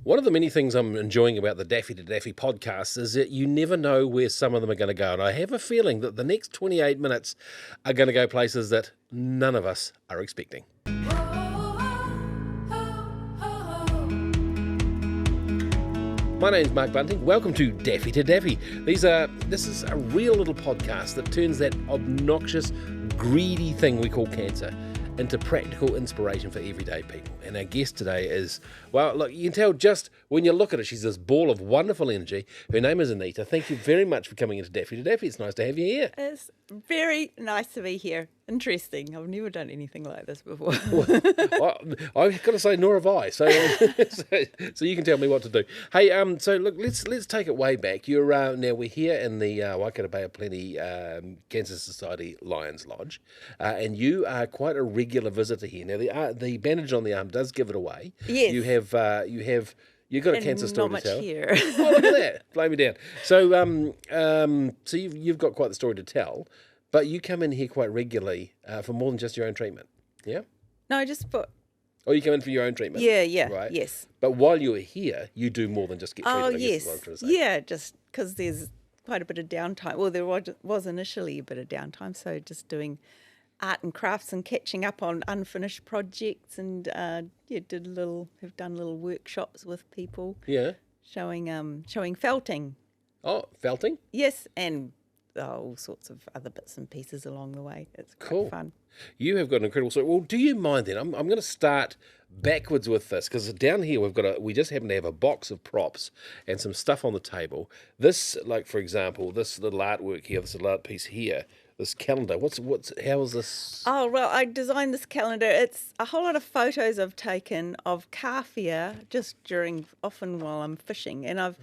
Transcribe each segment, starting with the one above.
One of the many things I'm enjoying about the Daffy to Daffy podcast is that you never know where some of them are going to go. And I have a feeling that the next 28 minutes are going to go places that none of us are expecting. My name's Mark Bunting. Welcome to Daffy to Daffy. This is a real little podcast that turns that obnoxious, greedy thing we call cancer into practical inspiration for everyday people. And our guest today is, well, look, you can tell just when you look at her, she's this ball of wonderful energy. Her name is Anita. Thank you very much for coming into Daffy to Daffy. It's nice to have you here. It's very nice to be here. Interesting. I've never done anything like this before. Well, I've got to say, nor have I. So, so you can tell me what to do. Hey, so look, let's take it way back. You're now we're here in the Waikato Bay of Plenty Cancer Society Lions Lodge, and you are quite a regular visitor here. Now the bandage on the arm does give it away. Yes. You've got a cancer story not to tell. much here. Oh, look at that! Blow me down. So, so you've got quite the story to tell, but you come in here quite regularly for more than just your own treatment. Yeah. No, just for. Oh, you come in for your own treatment. Yeah, right. Yes. But while you're here, you do more than just get treated. Oh, I guess yes. is what I'm trying to say. Yeah, just because there's quite a bit of downtime. Well, there was initially a bit of downtime, so just doing art and crafts and catching up on unfinished projects, and have done little workshops with people. Yeah. Showing felting. Oh, felting. Yes, and all sorts of other bits and pieces along the way. It's quite Cool. fun. You have got an incredible story. Well, do you mind then? I'm going to start backwards with this because down here we just happen to have a box of props and some stuff on the table. This, like for example, this little artwork here, this little art piece here, this calendar. How is this? Oh, well, I designed this calendar. It's a whole lot of photos I've taken of Kawhia just often while I'm fishing. And I've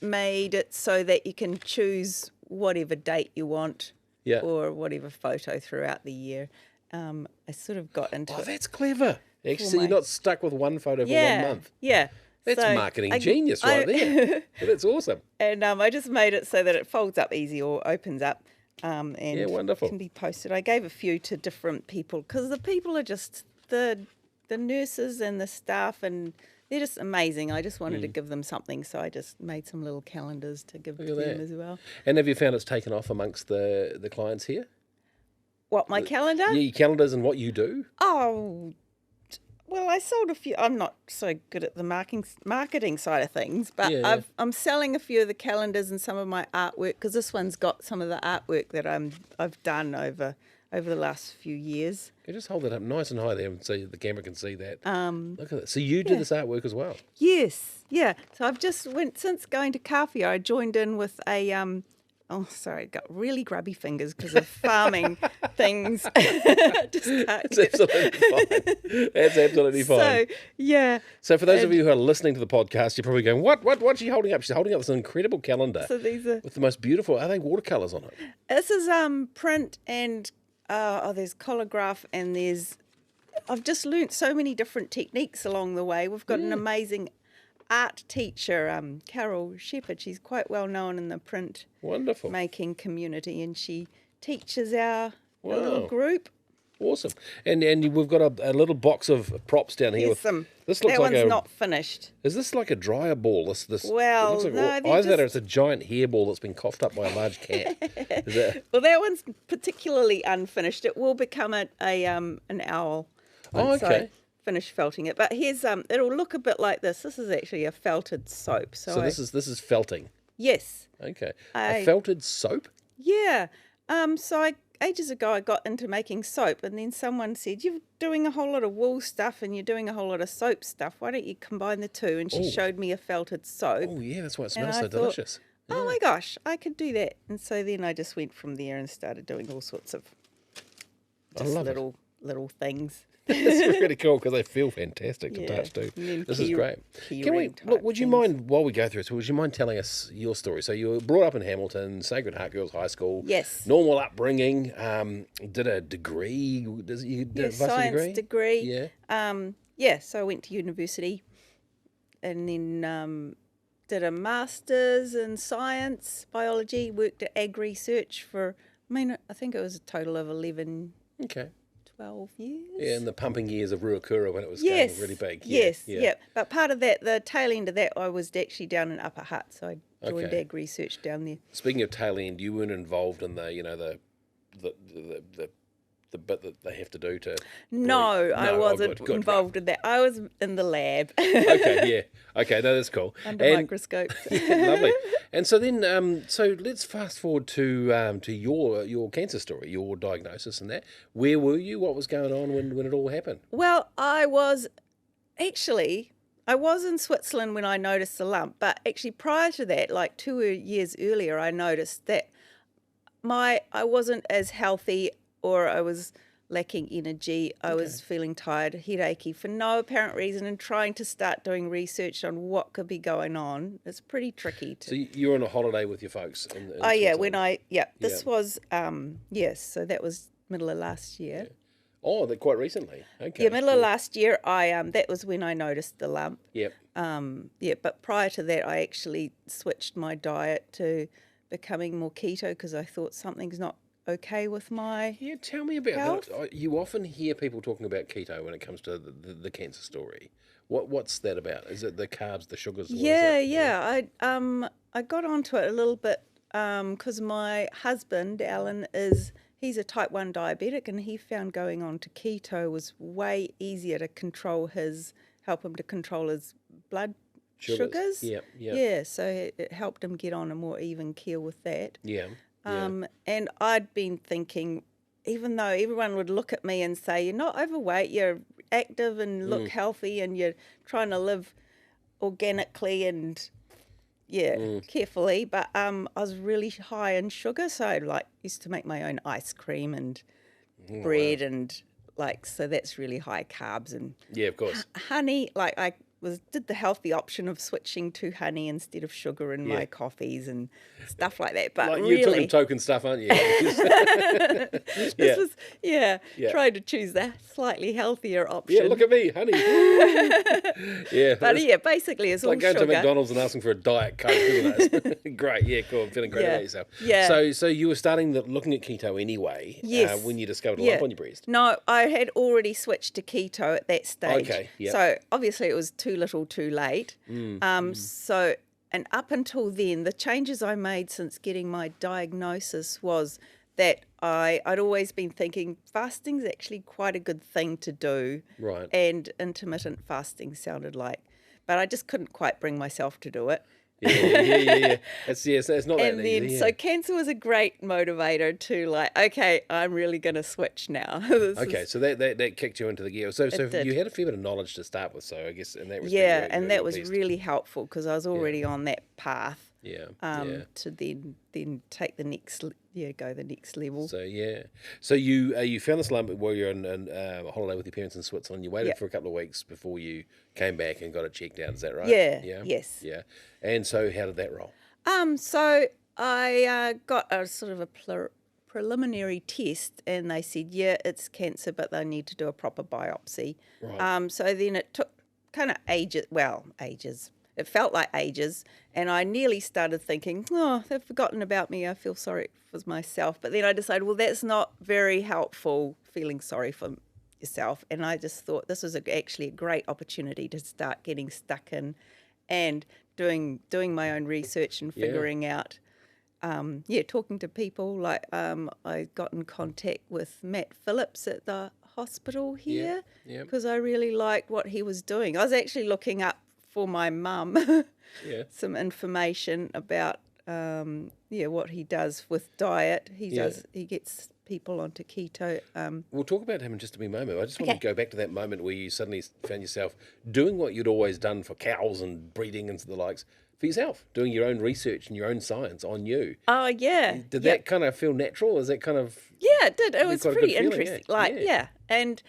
made it so that you can choose whatever date you want. Yeah. Or whatever photo throughout the year. I sort of got into it. That's clever. Actually, so you're not stuck with one photo for 1 month. Yeah. That's marketing genius right there. That's awesome. And I just made it so that it folds up easy or opens up and wonderful. can be posted. I gave a few to different people because the people are just the nurses and the staff, and they're just amazing. I just wanted to give them something, so I just made some little calendars to give to them as well. And have you found it's taken off amongst the clients here? What, my calendar? Yeah, your calendars and what you do? Oh, well, I sold a few. I'm not so good at the marketing side of things, but I'm selling a few of the calendars and some of my artwork because this one's got some of the artwork that I've done over the last few years. You just hold it up nice and high there so the camera can see that. Look at that. So you do this artwork as well? Yes, yeah. So I've just since going to Kawhia, I joined in with a got really grubby fingers because of farming things. That's absolutely fine. That's absolutely fine. So, yeah. So for those of you who are listening to the podcast, you're probably going, what's she holding up? She's holding up this incredible calendar. So these are with the most beautiful, are they watercolours on it? This is print and there's colograph and I've just learnt so many different techniques along the way. We've got an amazing art teacher, Carol Shepherd. She's quite well known in the print making community, and she teaches our little group. Awesome. And we've got a little box of props down here. Yes, this looks that like one's not finished. Is this like a dryer ball? This well, it looks no, like, either that or it's a giant hairball that's been coughed up by a large cat. Well, that one's particularly unfinished. It will become an owl. Okay. I finish felting it, but here's it'll look a bit like this. This is actually a felted soap. So this is felting. Yes. Okay. A felted soap? Yeah. So ages ago I got into making soap, and then someone said, "You're doing a whole lot of wool stuff and you're doing a whole lot of soap stuff. Why don't you combine the two?" And she showed me a felted soap. Oh yeah, that's why it smells so delicious. Oh my gosh, I could do that. And so then I just went from there and started doing all sorts of little things. It's really cool because they feel fantastic to touch too. This is great. Would you mind, while we go through this, would you mind telling us your story? So you were brought up in Hamilton, Sacred Heart Girls High School. Yes. Normal upbringing. Did a degree. Did a science degree. Yeah. So I went to university, and then did a master's in science, biology. Worked at ag research for. I think it was a total of 11. Okay. 12 years. Yeah, in the pumping years of Ruakura when it was Yes. going really big. Yes, Yeah. yeah. But part of that, the tail end of that, I was actually down in Upper Hutt, so I joined Okay. ag research down there. Speaking of tail end, you weren't involved in the, the bit that they have to do to. No, breed. I No, wasn't good, involved in that. I was in the lab Okay, yeah. Okay, no, that's cool. under And- microscopes. Yeah, lovely. And so then, so let's fast forward to your cancer story, your diagnosis and that. Where were you? What was going on when it all happened? Well, I was in Switzerland when I noticed the lump, but actually prior to that, like 2 years earlier, I noticed that I wasn't as healthy, or I was lacking energy. I was feeling tired, headachy for no apparent reason, and trying to start doing research on what could be going on. It's pretty tricky to. So you were on a holiday with your folks. In Oh yeah, Switzerland. this was yes, so that was middle of last year. Oh, that quite recently. Okay. Yeah, middle of last year. That was when I noticed the lump. Yep. But prior to that, I actually switched my diet to becoming more keto because I thought something's not okay with my. Yeah, tell me about Health? that. You often hear people talking about keto when it comes to the cancer story. What's that about? Is it the carbs, the sugars? What is it? Yeah. I got onto it a little bit because my husband Alan he's a type 1 diabetic, and he found going on to keto was way easier to help him to control his blood sugars. Yeah. Yeah, so it helped him get on a more even keel with that. Yeah. And I'd been thinking, even though everyone would look at me and say, you're not overweight, you're active and look healthy, and you're trying to live organically and carefully, but I was really high in sugar, so I used to make my own ice cream and bread and so that's really high carbs, and Yeah, of course. honey, I did the healthy option of switching to honey instead of sugar in my coffees and stuff like that. But Like really, you're talking token stuff, aren't you? this was trying to choose the slightly healthier option. Yeah, look at me, honey. Yeah. But basically it's all like going sugar. to McDonald's and asking for a Diet Coke, isn't it? Great, yeah, cool. I'm feeling great about yourself. Yeah. So you were looking at keto anyway. Yes. When you discovered a lump on your breast. No, I had already switched to keto at that stage. Okay, yeah. So obviously it was too little, too late. So, and up until then, the changes I made since getting my diagnosis was that I'd always been thinking fasting's actually quite a good thing to do. Right. And intermittent fasting sounded like, but I just couldn't quite bring myself to do it. Yeah. It's not that And easy. then, Yeah. so cancer was a great motivator to okay, I'm really going to switch now. So that kicked you into the gear. So did. you had a fair bit of knowledge to start with. So I guess in that respect, Yeah, you're and that your was best. really helpful because I was already on that path. To then take the next go the next level. So you found this lump while you're on a holiday with your parents in Switzerland. You waited for a couple of weeks before you came back and got it checked out. Is that right? Yeah. Yes. Yeah. And so how did that roll? So I got a sort of a preliminary test, and they said, it's cancer, but they need to do a proper biopsy. Right. So then it took kind of ages. It felt like ages, and I nearly started thinking, they've forgotten about me. I feel sorry for myself. But then I decided, well, that's not very helpful, feeling sorry for yourself. And I just thought this was actually a great opportunity to start getting stuck in and doing my own research and figuring out, talking to people. I got in contact with Matt Phillips at the hospital here because I really liked what he was doing. I was actually looking up for my mum some information about what he does with diet. He gets people onto keto. We'll talk about him in just a wee moment. I just want to go back to that moment where you suddenly found yourself doing what you'd always done for cows and breeding and the likes for yourself, doing your own research and your own science on you. Oh, yeah. Did that kind of feel natural? Is that kind of... Yeah, it did. It was quite a pretty good feeling, interesting. And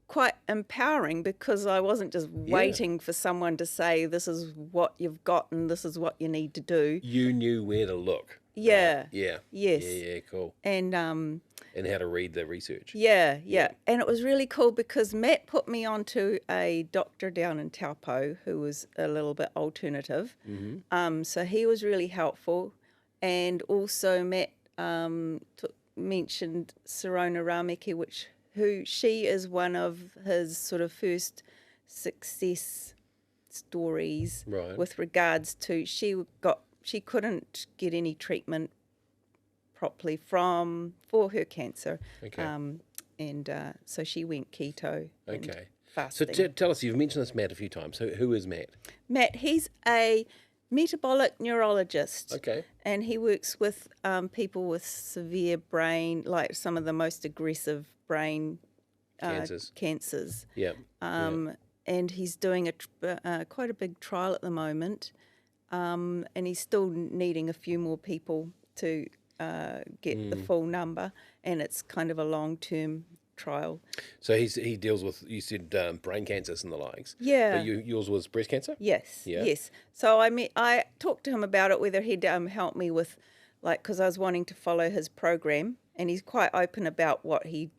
quite empowering because I wasn't just waiting for someone to say, this is what you've got and this is what you need to do. You knew where to look. Yeah. Right? Yeah. Yes. Yeah, cool. And how to read the research. Yeah. And it was really cool because Matt put me onto a doctor down in Taupo who was a little bit alternative. Mm-hmm. So he was really helpful. And also Matt mentioned Sirona Rameki, she is one of his sort of first success stories Right. with regards to she couldn't get any treatment properly for her cancer. Okay. So she went keto. Okay. And So fasting. tell us, you've mentioned this Matt a few times. Who is Matt? Matt, he's a metabolic neurologist. Okay. And he works with people with severe brain, like some of the most aggressive brain cancers. Yeah. And he's doing quite a big trial at the moment. And he's still needing a few more people to get the full number. And it's kind of a long-term trial. So he deals with, you said, brain cancers and the likes. Yeah. But yours was breast cancer? Yes. Yeah. Yes. So I talked to him about it, whether he'd help me with, because I was wanting to follow his program, and he's quite open about what he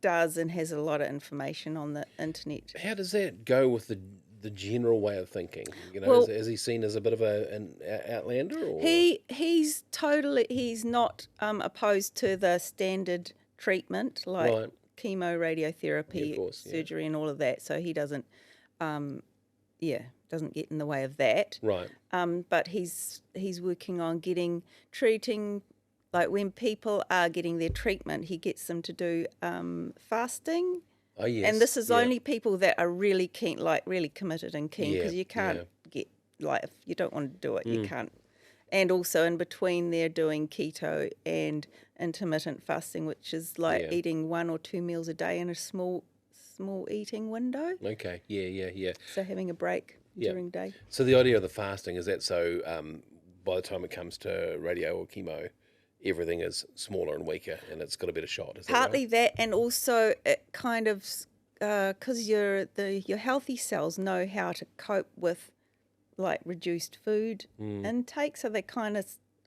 does and has a lot of information on the internet. How does that go with the general way of thinking? Well, is he seen as a bit of an outlander? Or? He's not opposed to the standard treatment like Right. chemo, radiotherapy, Yeah, of course, yeah. surgery, and all of that. So he doesn't doesn't get in the way of that. Right. But he's working on treating, like when people are getting their treatment, he gets them to do fasting. Oh, yes. And this is only people that are really keen, like really committed and keen, because you can't get, like, if you don't want to do it, you can't. And also in between, they're doing keto and intermittent fasting, which is like eating 1 or 2 meals a day in a small eating window. Okay. Yeah. So having a break during the day. So the idea of the fasting is that so by the time it comes to radio or chemo, everything is smaller and weaker, and it's got a better shot. Is that Partly right? that, and also it kind of because your healthy cells know how to cope with like reduced food intake, so they kind of,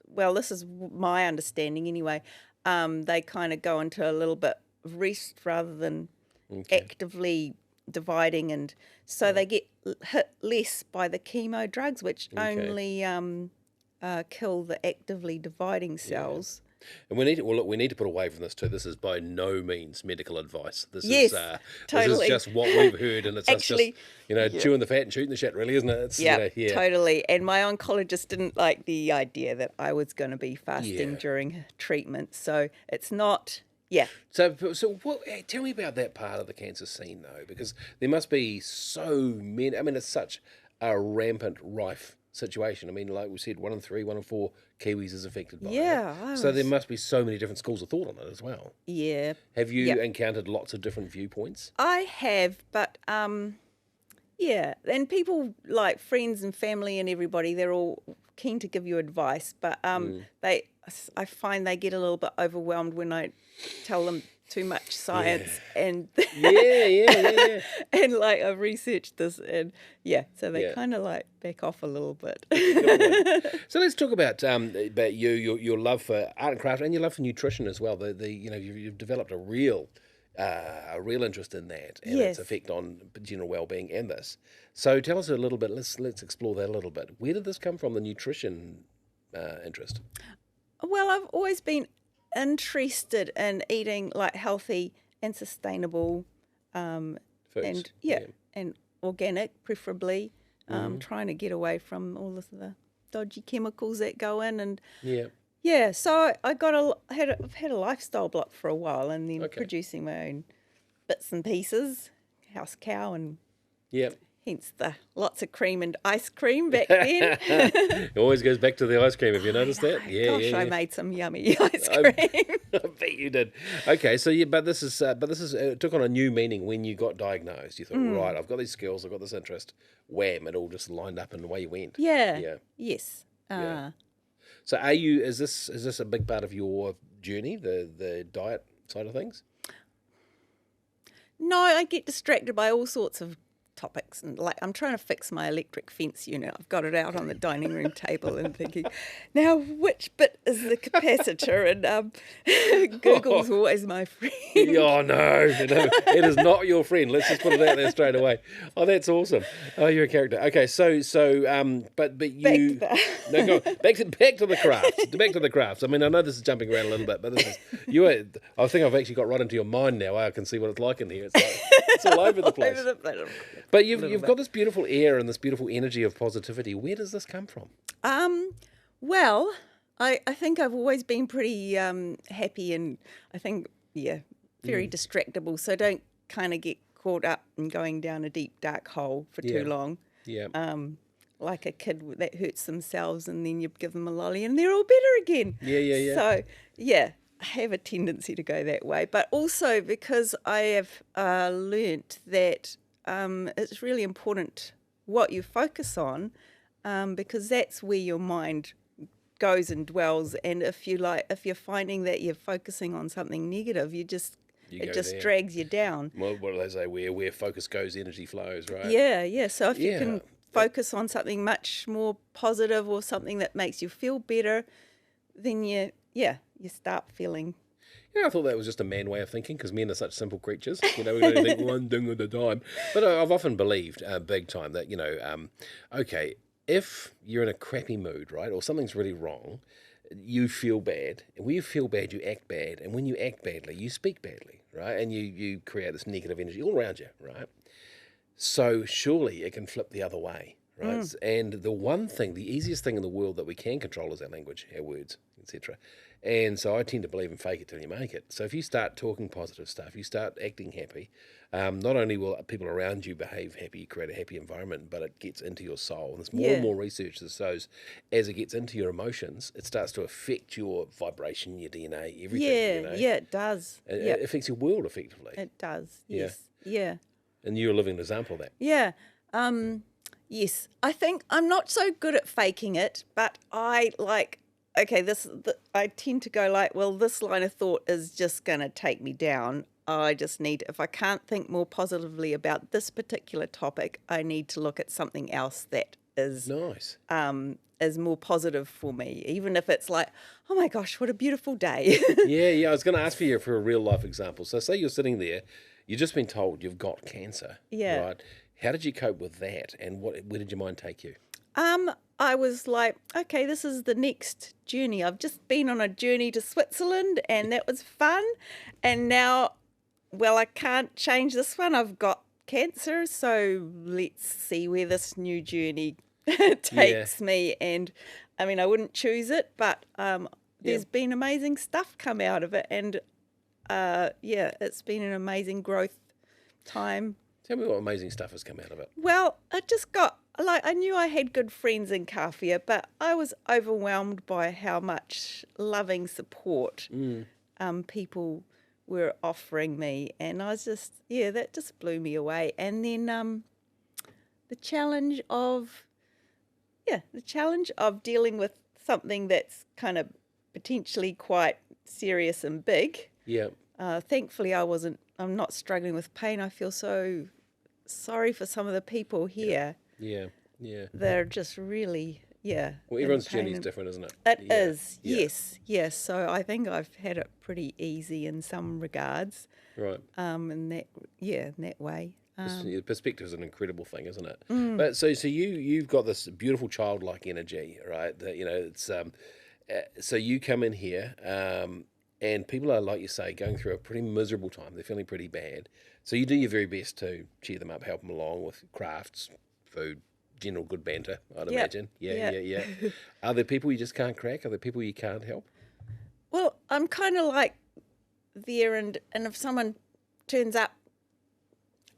well, this is my understanding anyway. They kind of go into a little bit of rest rather than actively dividing, and so they get hit less by the chemo drugs, which only kill the actively dividing cells. And we need to put away from this too. This is by no means medical advice. This Yes, is totally. This is just what we've heard, and it's Actually, just chewing the fat and shooting the shit, really, isn't it? It's, totally. And my oncologist didn't like the idea that I was going to be fasting during treatment, so it's not. Yeah. So what? Tell me about that part of the cancer scene, though, because there must be so many. I mean, it's such a rampant, rife situation. I mean, like we said, 1 in 3, 1 in 4 Kiwis is affected by it. So there must be so many different schools of thought on it as well. Yeah. Have you encountered lots of different viewpoints? I have, but yeah, and people like friends and family and everybody, they're all keen to give you advice, but I find they get a little bit overwhelmed when I tell them too much science and Yeah. and like I've researched this, and so they kind of like back off a little bit. So let's talk about your love for art and craft and your love for nutrition as well. You've developed a real interest in that and its effect on general well-being and this. So tell us a little bit. Let's explore that a little bit. Where did this come from? The nutrition interest. Well, I've always been interested in eating like healthy and sustainable Foods. and organic, preferably. Trying to get away from all of the dodgy chemicals that go in, and so I've had a lifestyle block for a while, and then producing my own bits and pieces, house cow, and hence the lots of cream and ice cream back then. It always goes back to the ice cream. Have you noticed that? I made some yummy ice cream. I bet you did. Okay, so but this is it took on a new meaning when you got diagnosed. You thought, right, I've got these skills, I've got this interest. Wham! It all just lined up, and away you went. Yeah. Yes. So, is this a big part of your journey, the diet side of things? No, I get distracted by all sorts of topics, and like I'm trying to fix my electric fence unit. I've got it out on the dining room table and thinking, now which bit is the capacitor? And Google's always my friend. Oh, no, it is not your friend. Let's just put it out there straight away. Oh, that's awesome. Oh, you're a character. Okay, but you... Back to the crafts. Back to the crafts. I mean, I know this is jumping around a little bit, but this is... I think I've actually got right into your mind now. I can see what it's like in here. It's all over the place. But you've got this beautiful air and this beautiful energy of positivity. Where does this come from? Well, I think I've always been pretty happy, and I think, very distractible. So don't kind of get caught up in going down a deep, dark hole for too long. Yeah. Like a kid that hurts themselves and then you give them a lolly and they're all better again. Yeah. So, I have a tendency to go that way. But also because I have learnt that it's really important what you focus on, because that's where your mind goes and dwells. And if you're finding that you're focusing on something negative, it just drags you down. Well, what do they say? Where focus goes, energy flows, right? Yeah. So if you can focus on something much more positive or something that makes you feel better, then you start feeling. I thought that was just a man way of thinking, because men are such simple creatures. We only think one thing at a time. But I've often believed, big time, that, okay, if you're in a crappy mood, right, or something's really wrong, you feel bad. And when you feel bad, you act bad. And when you act badly, you speak badly, right? And you create this negative energy all around you, right? So surely it can flip the other way, right? And the easiest thing in the world that we can control is our language, our words, etc. And so I tend to believe in fake it till you make it. So if you start talking positive stuff, you start acting happy, not only will people around you behave happy, you create a happy environment, but it gets into your soul. And there's more and more research that shows as it gets into your emotions, it starts to affect your vibration, your DNA, everything. Yeah, it does. It affects your world effectively. It does, yes. Yeah. And you're a living example of that. Yeah. Yes. I think I'm not so good at faking it, but I tend to go like, well, this line of thought is just going to take me down. If I can't think more positively about this particular topic, I need to look at something else that is nice. Is more positive for me, even if it's like, oh my gosh, what a beautiful day. Yeah. I was going to ask you for a real life example. So say you're sitting there, you've just been told you've got cancer. Yeah. Right? How did you cope with that, and where did your mind take you? I was like, okay, this is the next journey. I've just been on a journey to Switzerland, and that was fun. And now, well, I can't change this one. I've got cancer, so let's see where this new journey takes me. And I mean, I wouldn't choose it, but there's been amazing stuff come out of it, and it's been an amazing growth time. Tell me what amazing stuff has come out of it. Well, I knew I had good friends in Kawhia, but I was overwhelmed by how much loving support people were offering me, and I was just, that just blew me away. And then the challenge of dealing with something that's kind of potentially quite serious and big. Yeah. Thankfully, I'm not struggling with pain. I feel so sorry for some of the people here. Yeah. They're just really, Well, everyone's journey is different, isn't it? It is, yes. So I think I've had it pretty easy in some regards. Right. In that way. Perspective is an incredible thing, isn't it? But so you've got this beautiful childlike energy, right? That it's so you come in here, and people are, like you say, going through a pretty miserable time. They're feeling pretty bad. So you do your very best to cheer them up, help them along with crafts, food, general good banter, I'd imagine. Yeah. Are there people you just can't crack? Are there people you can't help? Well, I'm kind of like there, and if someone turns up,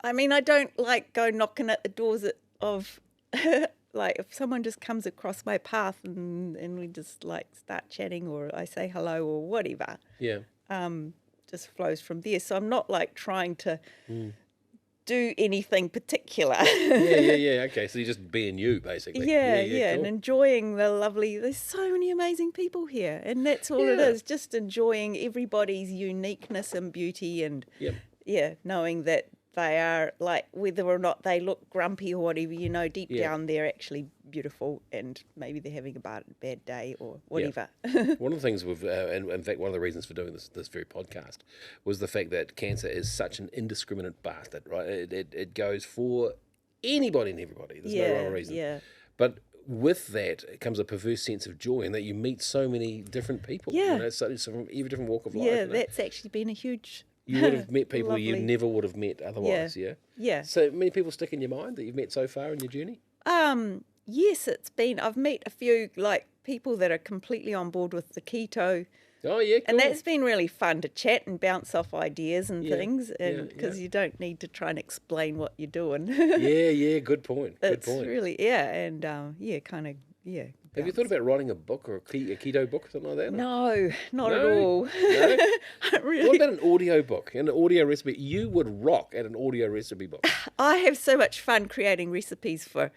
I mean, I don't like go knocking at the doors of like if someone just comes across my path and we just like start chatting, or I say hello or whatever. Yeah. Just flows from there. So I'm not like trying to do anything particular. Yeah. Okay, so you're just being you, basically. Yeah, cool. And enjoying there's so many amazing people here, and that's all it is, just enjoying everybody's uniqueness and beauty, and knowing that they are, like, whether or not they look grumpy or whatever, deep Yeah. down they're actually beautiful, and maybe they're having a bad day or whatever. One of the things and in fact, one of the reasons for doing this very podcast was the fact that cancer is such an indiscriminate bastard, right? It goes for anybody and everybody. There's no rhyme or reason. Yeah. But with that comes a perverse sense of joy, in that you meet so many different people. Yeah. So from every different walk of life. Yeah, that's actually been a huge... You would have met people you Lovely. never would have met otherwise. Yeah. Yeah. So many people stick in your mind that you've met so far in your journey. Yes, I've met a few, like, people that are completely on board with the keto. Oh yeah, cool. And that's been really fun to chat and bounce off ideas and Yeah, things, yeah, because you don't need to try and explain what you're doing. yeah. Good point. Good It's point. really, and kind of. Have you thought about writing a book or a keto book or something like that? No, not at No? all. No? Really. What about an audio book, an audio recipe? You would rock at an audio recipe book. I have so much fun creating recipes for,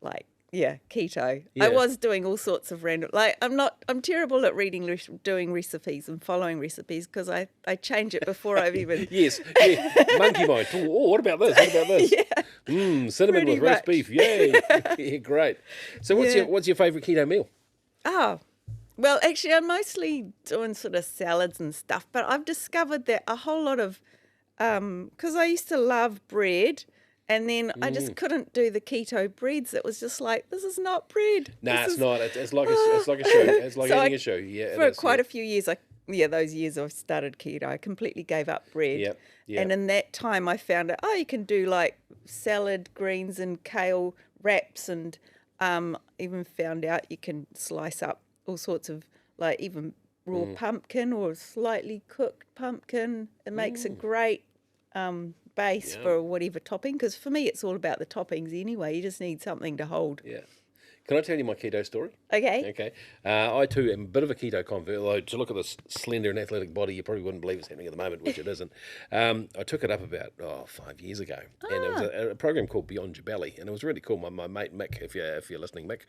like, keto. Yeah. I was doing all sorts of random, like, I'm terrible at doing recipes and following recipes, because I change it before I've even... Yes, yeah. Monkey mind. Oh, what about this? What about this? Cinnamon Pretty with roast much. beef. Yay. Yeah, great. So what's your favourite keto meal? Oh, well, actually, I'm mostly doing sort of salads and stuff, but I've discovered that a whole lot of, because I used to love bread, and then I just couldn't do the keto breads. It was just like, this is not bread. Nah, it's not. It's like a show. It's like So eating a show. Yeah, For quite a few years, those years I've started keto, I completely gave up bread. Yep, yep. And in that time, I found out, you can do like salad, greens, and kale wraps, and even found out you can slice up all sorts of, like, even raw pumpkin or slightly cooked pumpkin. It makes a great base for whatever topping, because for me it's all about the toppings anyway. You just need something to hold. Yeah. Can I tell you my keto story? Okay. Okay. I too am a bit of a keto convert, although to look at this slender and athletic body, you probably wouldn't believe it's happening at the moment, which it isn't. I took it up about 5 years ago, and it was a program called Beyond Your Belly, and it was really cool. My mate Mick, if you're listening, Mick,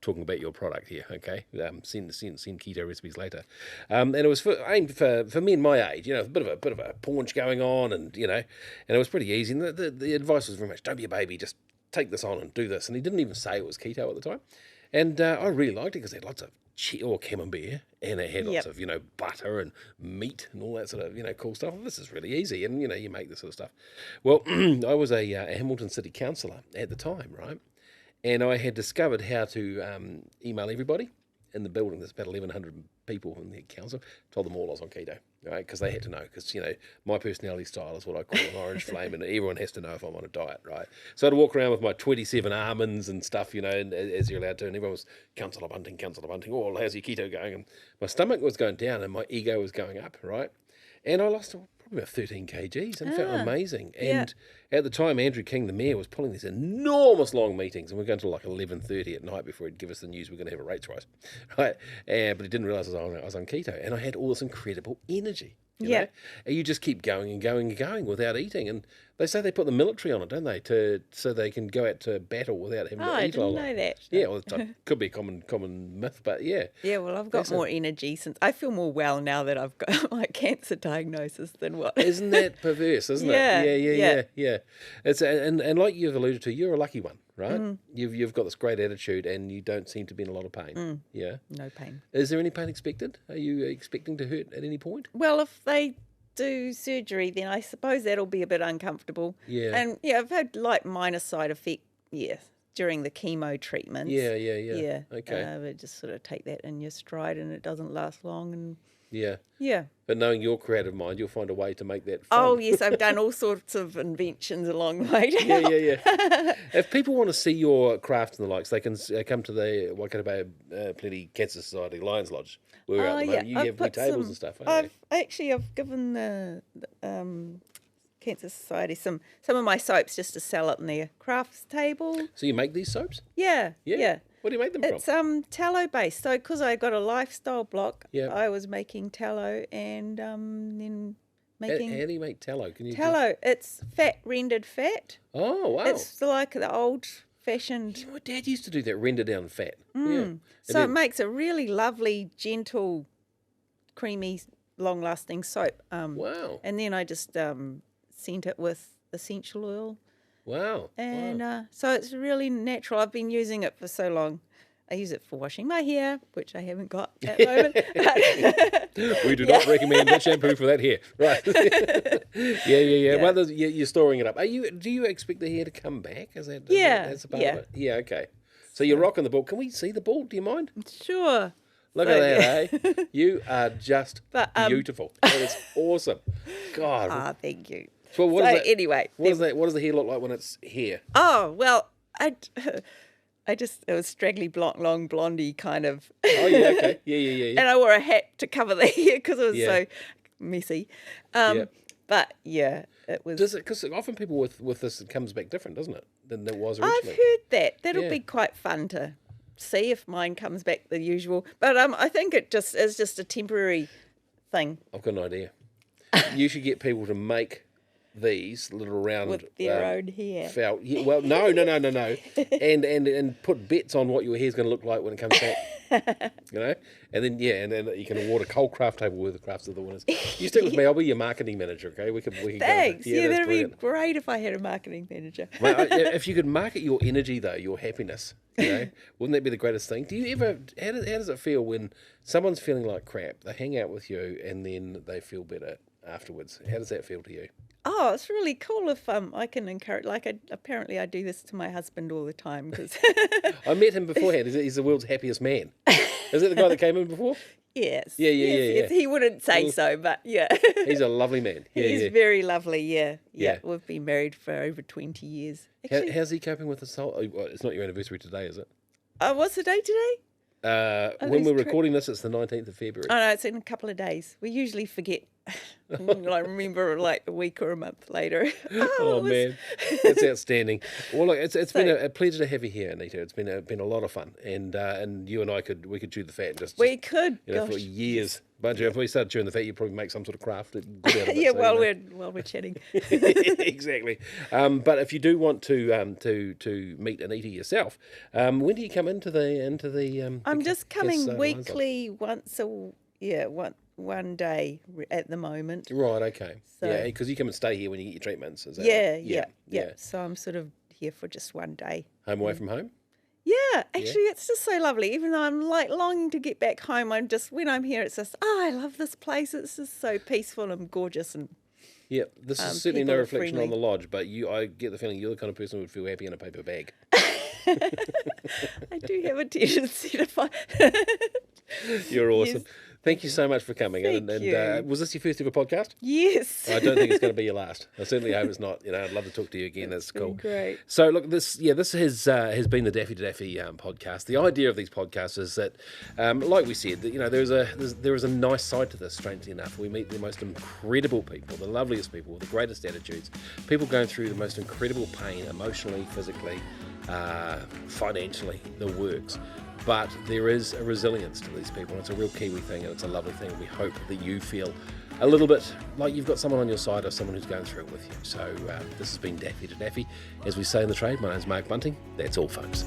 talking about your product here, okay? Send keto recipes later, and it was aimed for men my age, a bit of a paunch going on, and and it was pretty easy. And the advice was very much, don't be a baby, just take this on and do this. And he didn't even say it was keto at the time. And I really liked it because it had lots of camembert, and it had lots of, butter and meat and all that sort of, cool stuff. This is really easy. And, you make this sort of stuff. Well, I was a Hamilton City councillor at the time, right? And I had discovered how to email everybody in the building. There's about 1,100 people in the council. Told them all I was on keto, right? Because they had to know. Because my personality style is what I call an orange flame, and everyone has to know if I'm on a diet, right? So I'd walk around with my 27 almonds and stuff, and, as you're allowed to, and everyone was Councillor Bunting. Oh, how's your keto going? And my stomach was going down, and my ego was going up, right? And I lost probably about 13 kgs and felt amazing. And at the time, Andrew King, the mayor, was pulling these enormous long meetings, and we're going to like 11:30 at night before he'd give us the news we're going to have a rates rise, right? But he didn't realise I was on keto, and I had all this incredible energy. You know? And you just keep going and going and going without eating. And they say they put the military on it, don't they, so they can go out to battle without having to eat. I didn't know that. Yeah, well, it could be a common myth, but yeah. Yeah, well, I've got more energy since I feel more well now that I've got my cancer diagnosis than what. Isn't that perverse, isn't it? Yeah. It's and like you've alluded to, you're a lucky one, right? You've got this great attitude, and you don't seem to be in a lot of pain. Yeah. No pain. Is there any pain expected? Are you expecting to hurt at any point? Well, if they do surgery, then I suppose that'll be a bit uncomfortable. Yeah. And I've had like minor side effect, during the chemo treatments. Yeah. Okay. But just sort of take that in your stride, and it doesn't last long. And yeah. But knowing your creative mind, you'll find a way to make that fun. Oh, yes, I've done all sorts of inventions along the way. Yeah. If people want to see your crafts and the likes, they can come to the Waikato Bay Plenty Cancer Society Lions Lodge. Where we're at the moment. You have new tables and stuff. I've given the Cancer Society some of my soaps just to sell it in their crafts table. So you make these soaps? Yeah. What do you make them from? It's tallow based. So because I got a lifestyle block, Yeah. I was making tallow and then making How do you make tallow? Can you tallow. It's rendered fat. Oh wow! It's like the old fashioned. My dad used to do that, render down fat. Yeah. So it makes a really lovely, gentle, creamy, long-lasting soap. Wow. And then I just scent it with essential oil. Wow. And so it's really natural. I've been using it for so long. I use it for washing my hair, which I haven't got at the moment. We do not recommend that shampoo for that hair. Right. Yeah. Well, you're storing it up. Do you expect the hair to come back? That's a part of it? Yeah, okay. So you're rocking the ball. Can we see the ball? Do you mind? Sure. Look at that, eh? You are just beautiful. That is awesome. God. Thank you. So what is that? Anyway. What does the hair look like when it's hair? Oh, well, it was straggly, long, blondie kind of. Oh, yeah, okay. Yeah. And I wore a hat to cover the hair because it was so messy. But, yeah, it was. Because often people with this, it comes back different, doesn't it, than it was originally? I've heard that. That'll be quite fun to see if mine comes back the usual. But I think it is just a temporary thing. I've got an idea. You should get people to make these little round with their own hair. Felt. Yeah, well, no, and put bets on what your hair's going to look like when it comes back. And then you can award a cold craft table with the crafts of the winners. You stick with me. I'll be your marketing manager. Okay, we can. Thanks. Go. Yeah, that'd brilliant. be great if I had a marketing manager. Well, if you could market your energy though, your happiness, wouldn't that be the greatest thing? Do you ever? How does it feel when someone's feeling like crap? They hang out with you and then they feel better afterwards. How does that feel to you? Oh, it's really cool if I can encourage. Apparently I do this to my husband all the time because I met him beforehand. He's the world's happiest man. Is that the guy that came in before? Yes. Yeah. He wouldn't say so, but yeah. He's a lovely man. He's very lovely. Yeah. We've been married for over 20 years. Actually, how's he coping with this whole? Well, it's not your anniversary today, is it? What's the date today? When we're recording this, it's the 19th of February. Oh no, it's in a couple of days. We usually forget. I remember like a week or a month later. Man, that's outstanding. Well, look, it's been a pleasure to have you here, Anita. It's been a lot of fun, and you and I could chew the fat and just could for years. But if we started chewing the fat, you'd probably make some sort of craft good out of it. Yeah, while we're chatting. Exactly. But if you do want to meet Anita yourself, when do you come into the? I'm just coming weekly, one day at the moment. Right. Okay. So, because you come and stay here when you get your treatments. Is that right? Yeah. So I'm sort of here for just one day. Home away from home. Yeah, actually, it's just so lovely. Even though I'm like longing to get back home, when I'm here, it's just I love this place. It's just so peaceful and gorgeous and. Yeah, this is certainly no reflection on the lodge, but I get the feeling you're the kind of person who would feel happy in a paper bag. I do have a tendency to find. You're awesome. Yes. Thank you so much for coming. Thank you. Was this your first ever podcast? Yes. I don't think it's going to be your last. I certainly hope it's not. I'd love to talk to you again. That's cool. Great. So look, this has been the Daffy to Daffy podcast. The idea of these podcasts is that, like we said, that, there is a nice side to this. Strangely enough, we meet the most incredible people, the loveliest people, with the greatest attitudes. People going through the most incredible pain, emotionally, physically, financially, the works. But there is a resilience to these people. It's a real Kiwi thing, and it's a lovely thing. We hope that you feel a little bit like you've got someone on your side or someone who's going through it with you. So this has been Daffy to Daffy. As we say in the trade, my name's Mark Bunting. That's all, folks.